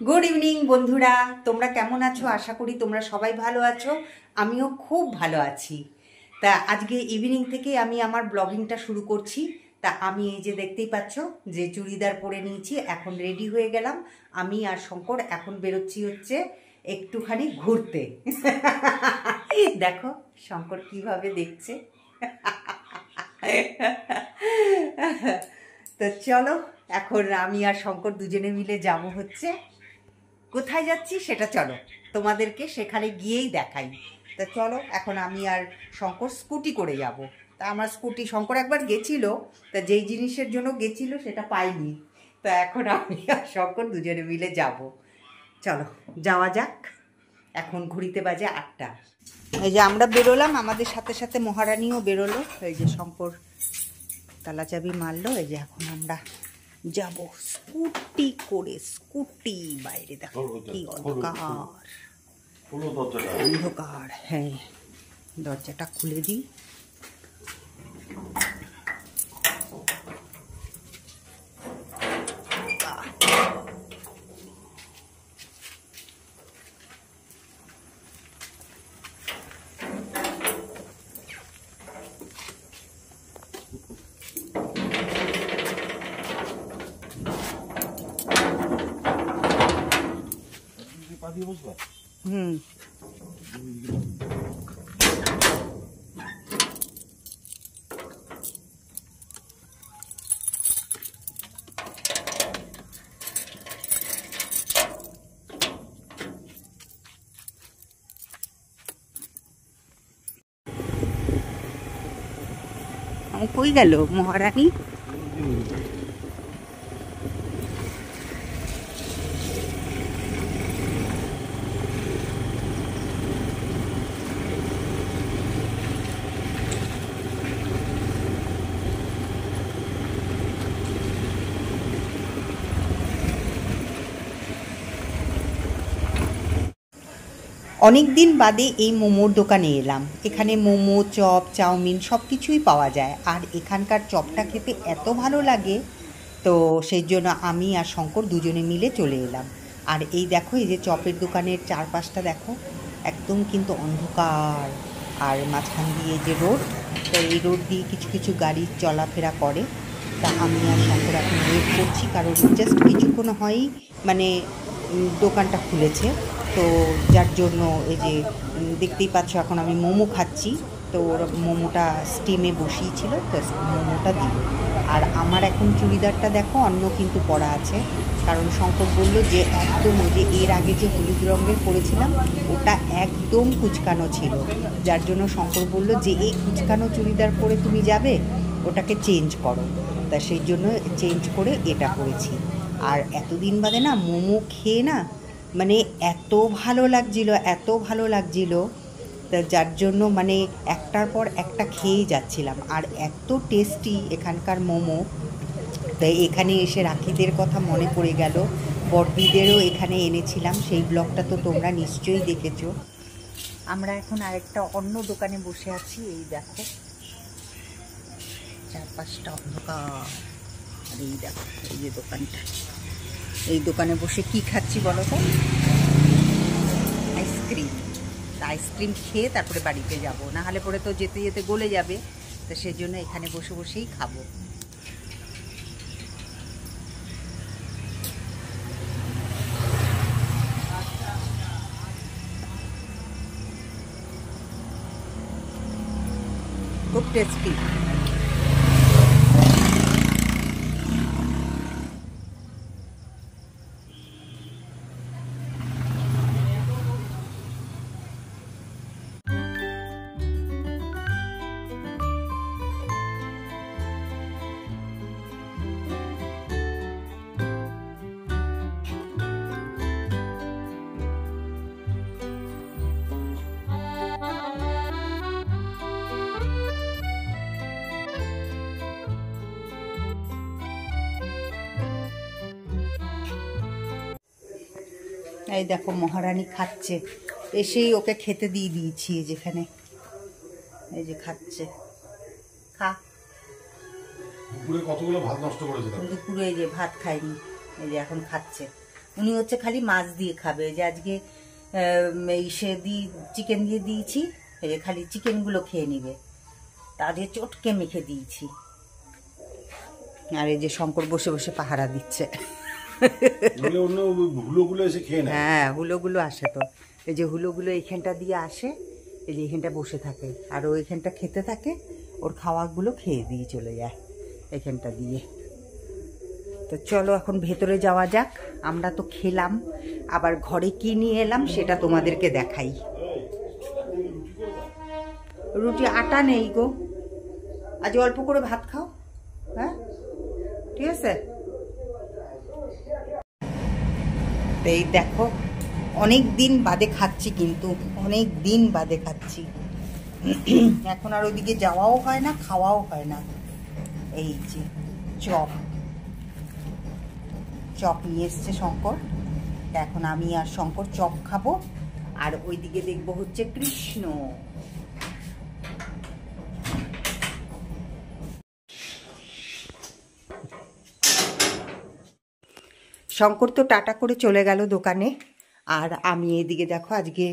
Good evening বন্ধুরা, তোমরা কেমন আছো? আশা করি তোমরা সবাই ভালো আছো। আমিও খুব ভালো আছি। তা আজকে ইভিনিং থেকে আমি আমার ব্লগিংটা শুরু করছি। তা আমি এই যে দেখতেই পাচ্ছ যে চুড়িদার পরে নিয়েছি, এখন রেডি হয়ে গেলাম। আমি আর শঙ্কর এখন বেরোচ্ছি হচ্ছে একটুখানি ঘুরতে। দেখো শঙ্কর কিভাবে দেখছে। তো চলো, এখন আমি আর শঙ্কর দুজনে মিলে যাব হচ্ছে। কোথায় যাচ্ছি সেটা চলো তোমাদেরকে সেখানে গিয়েই দেখাই। তা চলো, এখন আমি আর শঙ্কর স্কুটি করে যাব। তা আমার স্কুটি শঙ্কর একবার গেছিল, তা যেই জিনিসের জন্য গেছিল সেটা পাইনি। তা এখন আমি আর শঙ্কর দুজনে মিলে যাব। চলো যাওয়া যাক। এখন ঘুরিতে বাজে 8টা। এই যে আমরা বেরোলাম, আমাদের সাথে সাথে মহারানীও বেরোলো। এই যে শঙ্কর তালা চাবি মারলো। এই যে এখন আমরা যাব স্কুটি করে। স্কুটি বাইরে দেখো কি অন্ধকার অন্ধকার। হ্যাঁ, দরজাটা খুলে দিই। হুম, কই গেল মহারানী? অনেক দিন বাদে এই মোমোর দোকানে এলাম। এখানে মোমো, চপ, চাউমিন সব কিছুই পাওয়া যায়। আর এখানকার চপটা খেতে এত ভালো লাগে, তো সেই জন্য আমি আর শঙ্কর দুজনে মিলে চলে এলাম। আর এই দেখো, এই যে চপের দোকানের চারপাশটা দেখো, একদম কিন্তু অন্ধকার। আর মাঝখান দিয়ে যে রোড, তো এই রোড দিয়ে কিছু কিছু গাড়ি চলাফেরা করে। তা আমি আর শঙ্কর এখন ওয়েট করছি, কারণ জাস্ট কিছুক্ষণ হয়ই মানে দোকানটা খুলেছে। তো যার জন্য এই যে দেখতেই পাচ্ছ এখন আমি মোমো খাচ্ছি। তো ওরা মোমোটা স্টিমে বসিয়েছিল, তো মোমোটা দিল। আর আমার এখন চুড়িদারটা দেখো অন্য কিন্তু পরা আছে, কারণ শঙ্কর বলল যে একদম ওই যে এর আগে যে হলুদ রঙের পরেছিলাম ওটা একদম কুচকানো ছিল। যার জন্য শঙ্কর বলল যে এই কুচকানো চুড়িদার পরে তুমি যাবে, ওটাকে চেঞ্জ করো। তা সেই জন্য চেঞ্জ করে এটা করেছি। আর এতদিন বাদে না মোমো খেয়ে না মানে এত ভালো লাগছিল, এত ভালো লাগছিল, তা যার জন্য মানে একটার পর একটা খেয়েই যাচ্ছিলাম। আর এত টেস্টি এখানকার মোমো। তাই এখানে এসে রাখিদের কথা মনে পড়ে গেল। বড়দিদেরও এখানে এনেছিলাম, সেই ব্লগটা তো তোমরা নিশ্চয়ই দেখেছো। আমরা এখন আরেকটা অন্য দোকানে বসে আছি। এই দেখো চারপাশটা অন্ধকার। আর এই দেখো এই যে দোকানটা, এই দোকানে বসে কি খাচ্ছি বলো তো? আইসক্রিম। আইসক্রিম খেয়ে তারপরে বাড়িতে যাব, না হলে পরে তো যেতে যেতে গলে যাবে। তো সেই জন্য এখানে বসে বসেই খাবো। খুব টেস্টি। এই দেখো মহারানী খাচ্ছে, এসেই ওকে খেতে দিয়ে দিয়েছি। যেখানে এই যে খাচ্ছে, খা। দুপুরে কতগুলো ভাত নষ্ট করেছিলাম। দুপুরে এই যে ভাত খাইনি, এই যে এখন খাচ্ছে। উনি হচ্ছে খালি মাছ দিয়ে খাবে, যে আজকে এই চিকেন দিয়ে দিয়েছি, এই যে খালি চিকেনগুলো খেয়ে নিবে, তাদের চটকে মেখে দিয়েছি। আর এই যে শঙ্কর বসে বসে পাহারা দিচ্ছে। হ্যাঁ, হুলোগুলো আসে তো, এই যে হুলোগুলো এইখানটা দিয়ে আসে, এই যে এইখানটা বসে থাকে, আর ও এইখানটা খেতে থাকে, ওর খাওয়াগুলো খেয়ে দিয়ে চলে যায় এখানটা দিয়ে। তো চলো এখন ভেতরে যাওয়া যাক। আমরা তো খেলাম, আবার ঘরে কি নিয়ে এলাম সেটা তোমাদেরকে দেখাই। রুটি আটা নেই গো, আজ অল্প করে ভাত খাও। হ্যাঁ ঠিক আছে। এই দেখো, অনেক দিন বাদে খাচ্ছি, কিন্তু অনেক দিন বাদে খাচ্ছি। এখন আর ওইদিকে যাওয়াও হয় না, খাওয়াও হয় না। এই যে চপ চপ নিয়ে এসছে শঙ্কর, এখন আমি আর শঙ্কর চপ খাবো, আর ওইদিকে দেখবো হচ্ছে কৃষ্ণ। শঙ্কর তো টাটা করে চলে গেল দোকানে, আর আমি এদিকে দেখো আজকে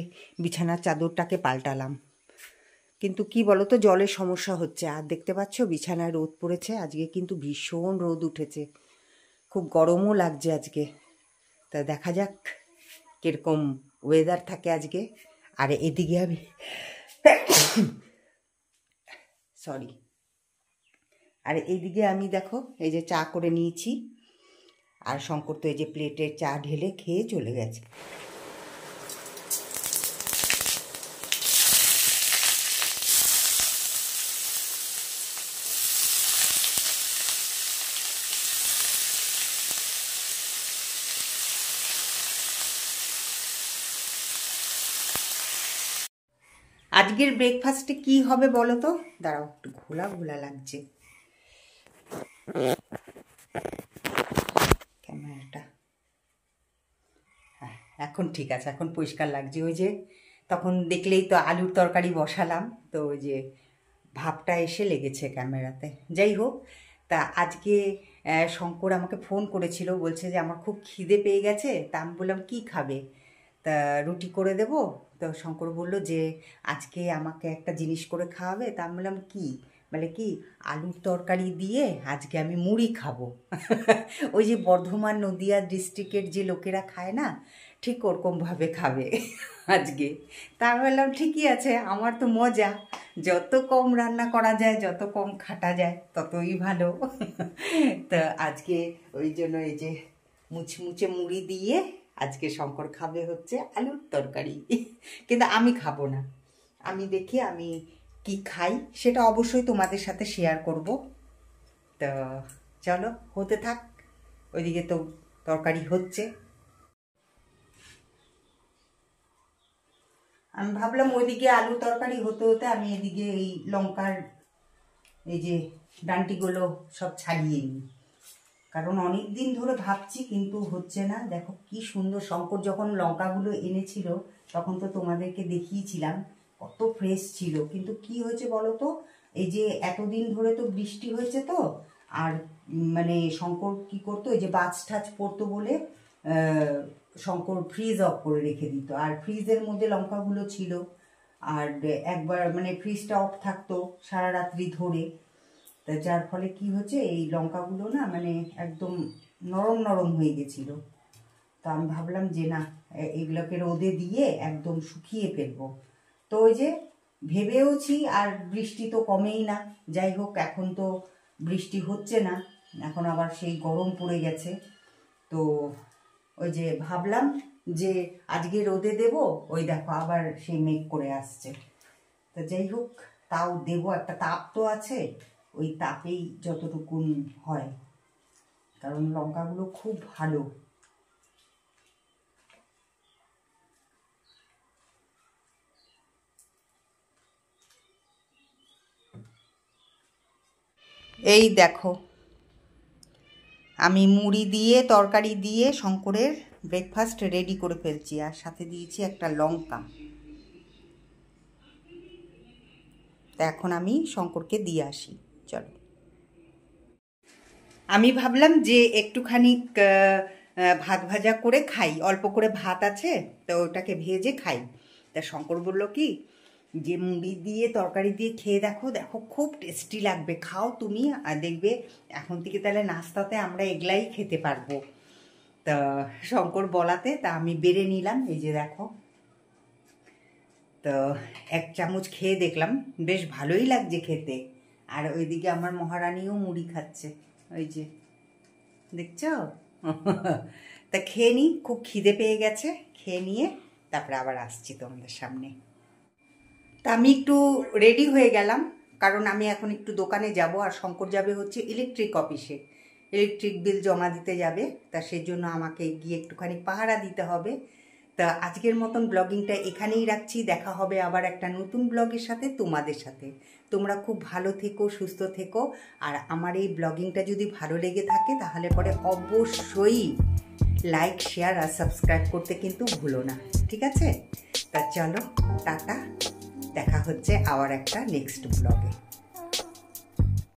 বিছানার চাদরটাকে পাল্টালাম। কিন্তু কি বলো তো, জলের সমস্যা হচ্ছে। আর দেখতে পাচ্ছ বিছানায় রোদ পড়েছে, আজকে কিন্তু ভীষণ রোদ উঠেছে, খুব গরমও লাগছে আজকে। তা দেখা যাক কীরকম ওয়েদার থাকে আজকে। আর এদিকে আমি সরি, আর এইদিকে আমি দেখো এই যে চা করে নিয়েছি, আর শঙ্কর তো এই যে প্লেটে চা ঢেলে খেয়ে চলে গেছে। আজকের ব্রেকফাস্টে কি হবে বলো তো? দাঁড়াও, একটু ঘোলা ঘোলা লাগছে ক্যামেরাটা। হ্যাঁ এখন ঠিক আছে, এখন পরিষ্কার লাগছে। ওই যে তখন দেখলেই তো আলুর তরকারি বসালাম, তো ওই যে ভাবটা এসে লেগেছে ক্যামেরাতে। যাই হোক, তা আজকে শঙ্কর আমাকে ফোন করেছিল, বলছে যে আমার খুব খিদে পেয়ে গেছে। তা আমি বললাম কী খাবে? তা রুটি করে দেব। তো শঙ্কর বলল যে আজকে আমাকে একটা জিনিস করে খাওয়াবে। তা আমি বললাম কী? বলে কি, আলুর তরকারি দিয়ে আজকে আমি মুড়ি খাবো। ওই যে বর্ধমান নদিয়া ডিস্ট্রিক্টের যে লোকেরা খায় না, ঠিক ওরকমভাবে খাবে আজকে। তা আমি বললাম ঠিকই আছে, আমার তো মজা, যত কম রান্না করা যায়, যত কম খাটা যায় ততই ভালো। তো আজকে ওই জন্য এই যে মুচমুচে মুড়ি দিয়ে আজকে শঙ্কর খাবে হচ্ছে আলুর তরকারি। কিন্তু আমি খাবো না, আমি দেখি আমি কি খাই সেটা অবশ্যই তোমাদের সাথে শেয়ার করব। তো চলো হতে থাক, ওইদিকে তো তরকারি হচ্ছে। আমি ভাবলাম ওইদিকে আলু তরকারি হতে হতে আমি এদিকে এই লঙ্কার এই যে ডান্টিগুলো সব ছাড়িয়ে নিই, কারণ অনেক দিন ধরে ভাবছি কিন্তু হচ্ছে না। দেখো কি সুন্দর, শঙ্কর যখন লঙ্কাগুলো এনেছিল তখন তো তোমাদেরকে দেখিয়েছিলাম কত ফ্রেশ ছিল। কিন্তু কি হয়েছে বলো তো, এই যে এতদিন ধরে তো বৃষ্টি হয়েছে তো, আর মানে শঙ্কর কি করতো, এই যে বাজ টাজ পড়তো বলে শঙ্কর ফ্রিজ অফ করে রেখে দিত, আর ফ্রিজের মধ্যে লঙ্কাগুলো ছিল, আর একবার মানে ফ্রিজটা অফ থাকতো সারা রাত্রি ধরে। তা যার ফলে কি হচ্ছে, এই লঙ্কাগুলো না মানে একদম নরম নরম হয়ে গেছিলো। তো আমি ভাবলাম যে না, এগুলোকে রোদে দিয়ে একদম শুকিয়ে ফেলবো। তো ওই যে ভেবেওছি, আর বৃষ্টি তো কমেই না। যাই হোক, এখন তো বৃষ্টি হচ্ছে না, এখন আবার সেই গরম পড়ে গেছে। তো ওই যে ভাবলাম যে আজকে রোদে দেব, ওই দেখো আবার সেই মেঘ করে আসছে। তো যাই হোক, তাও দেবো, একটা তাপ তো আছে, ওই তাপেই যতটুকুন হয়, কারণ লঙ্কাগুলো খুব ভালো। এই দেখো, আমি মুড়ি দিয়ে তরকারি দিয়ে শঙ্করের ব্রেকফাস্ট রেডি করে ফেলছি, আর সাথে দিয়েছি একটা লঙ্কা। তা এখন আমি শঙ্করকে দিয়ে আসি, চলো। আমি ভাবলাম যে একটুখানি ভাত ভাজা করে খাই, অল্প করে ভাত আছে তো ওটাকে ভেজে খাই। তা শঙ্কর বলল কি যে মুড়ি দিয়ে তরকারি দিয়ে খেয়ে দেখো, দেখো খুব টেস্টি লাগবে, খাও তুমি, আর দেখবে এখন থেকে তাহলে নাস্তাতে আমরা এগুলাই খেতে পারবো। তা শঙ্কর বলাতে তা আমি বেড়ে নিলাম, এই যে দেখো। তো 1 চামচ খেয়ে দেখলাম, বেশ ভালোই লাগছে খেতে। আর ওইদিকে আমার মহারানীও মুড়ি খাচ্ছে, ওই যে দেখছো। তা খেয়ে নিই, খুব খিদে পেয়ে গেছে, খেয়ে নিয়ে তারপরে আবার আসছি তোমাদের সামনে। তা আমি একটু রেডি হয়ে গেলাম, কারণ আমি এখন একটু দোকানে যাব, আর শঙ্কর যাবে হচ্ছে ইলেকট্রিক অফিসে, ইলেকট্রিক বিল জমা দিতে যাবে। তা সেই জন্য আমাকে গিয়ে একটুখানি পাহারা দিতে হবে। তা আজকের মতন ব্লগিংটা এখানেই রাখছি, দেখা হবে আবার একটা নতুন ব্লগের সাথে তোমাদের সাথে। তোমরা খুব ভালো থেকো, সুস্থ থেকো, আর আমার এই ব্লগিংটা যদি ভালো লেগে থাকে তাহলে পরে অবশ্যই লাইক, শেয়ার আর সাবস্ক্রাইব করতে কিন্তু ভুলো না, ঠিক আছে? তা চলো, টাটা, দেখা হচ্ছে আবার একটা নেক্সট ব্লগে।